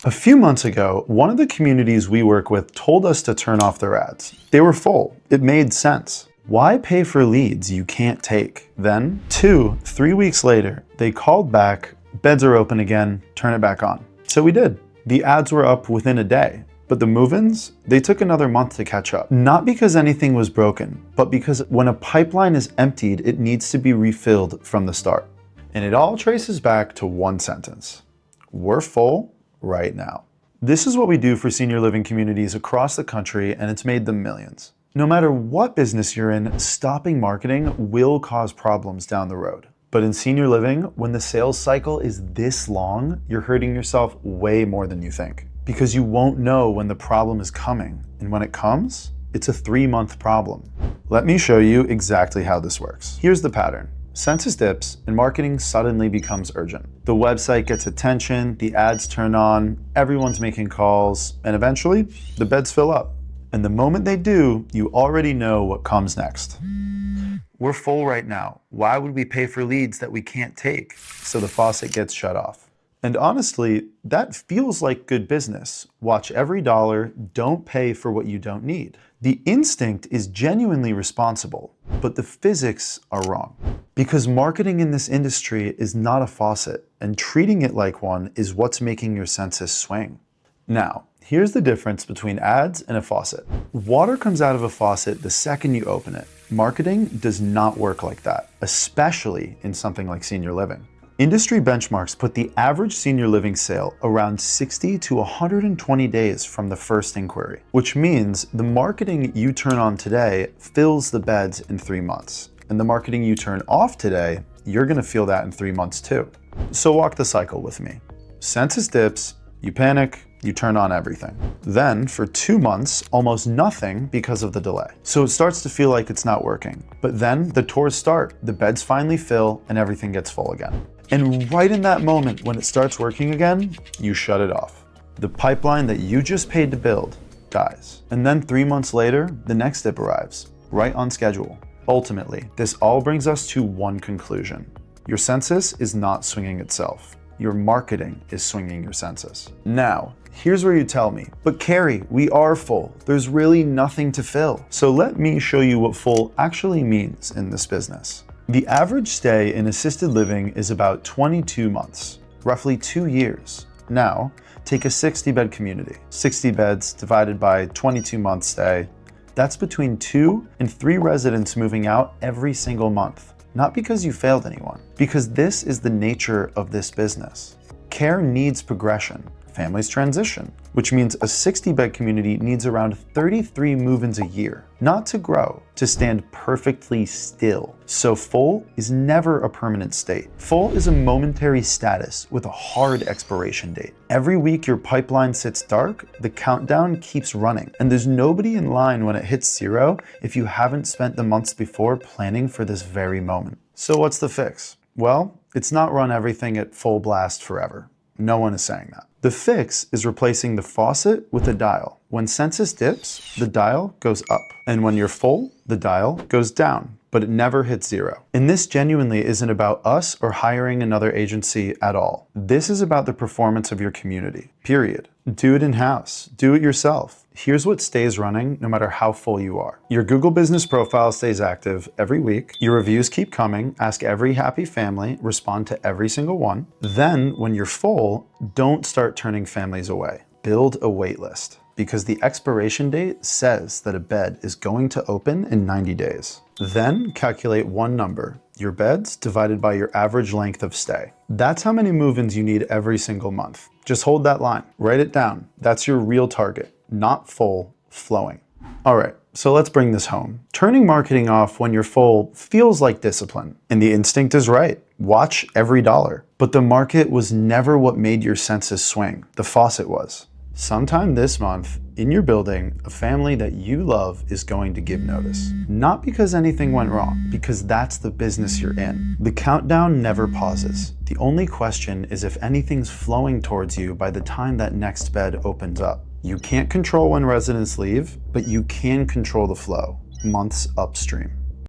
A few months ago, one of the communities we work with told us to turn off their ads. They were full. It made sense. Why pay for leads you can't take? Then, 3 weeks later, they called back, beds are open again, turn it back on. So we did. The ads were up within a day. But the move-ins, they took another month to catch up. Not because anything was broken, but because when a pipeline is emptied, it needs to be refilled from the start. And it all traces back to one sentence. We're full right now. This is what we do for senior living communities across the country, and it's made them millions. No matter what business you're in, stopping marketing will cause problems down the road. But in senior living, when the sales cycle is this long, you're hurting yourself way more than you think. Because you won't know when the problem is coming. And when it comes, it's a 3-month problem. Let me show you exactly how this works. Here's the pattern. Census dips and marketing suddenly becomes urgent. The website gets attention, the ads turn on, everyone's making calls, and eventually the beds fill up. And the moment they do, you already know what comes next. We're full right now. Why would we pay for leads that we can't take? So the faucet gets shut off. And honestly, that feels like good business. Watch every dollar, don't pay for what you don't need. The instinct is genuinely responsible, but the physics are wrong. Because marketing in this industry is not a faucet, and treating it like one is what's making your census swing. Now, here's the difference between ads and a faucet. Water comes out of a faucet the second you open it. Marketing does not work like that, especially in something like senior living. Industry benchmarks put the average senior living sale around 60 to 120 days from the first inquiry, which means the marketing you turn on today fills the beds in 3 months. And the marketing you turn off today, you're gonna feel that in 3 months too. So walk the cycle with me. Census dips, you panic, you turn on everything. Then for 2 months, almost nothing because of the delay. So it starts to feel like it's not working. But then the tours start, the beds finally fill, and everything gets full again. And right in that moment when it starts working again, you shut it off. The pipeline that you just paid to build dies. And then 3 months later, the next dip arrives, right on schedule. Ultimately, this all brings us to one conclusion. Your census is not swinging itself. Your marketing is swinging your census. Now, here's where you tell me, but Carrie, we are full. There's really nothing to fill. So let me show you what full actually means in this business. The average stay in assisted living is about 22 months, roughly 2 years. Now, take a 60-bed community. 60 beds divided by 22 months stay. That's between 2 and 3 residents moving out every single month. Not because you failed anyone, because this is the nature of this business. Care needs progression. Families transition, which means a 60-bed community needs around 33 move-ins a year, not to grow, to stand perfectly still. So full is never a permanent state. Full is a momentary status with a hard expiration date. Every week your pipeline sits dark, the countdown keeps running, and there's nobody in line when it hits 0 if you haven't spent the months before planning for this very moment. So what's the fix? Well, it's not run everything at full blast forever. No one is saying that. The fix is replacing the faucet with a dial. When census dips, the dial goes up. And when you're full, the dial goes down, but it never hits 0. And this genuinely isn't about us or hiring another agency at all. This is about the performance of your community, period. Do it in-house, do it yourself. Here's what stays running no matter how full you are. Your Google business profile stays active every week. Your reviews keep coming. Ask every happy family, respond to every single one. Then when you're full, don't start turning families away. Build a wait list because the expiration date says that a bed is going to open in 90 days. Then calculate one number, your beds divided by your average length of stay. That's how many move-ins you need every single month. Just hold that line, write it down. That's your real target. Not full, flowing. All right, so let's bring this home. Turning marketing off when you're full feels like discipline, and the instinct is right. Watch every dollar. But the market was never what made your census swing. The faucet was. Sometime this month, in your building, a family that you love is going to give notice. Not because anything went wrong, because that's the business you're in. The countdown never pauses. The only question is if anything's flowing towards you by the time that next bed opens up. You can't control when residents leave, but you can control the flow, months upstream.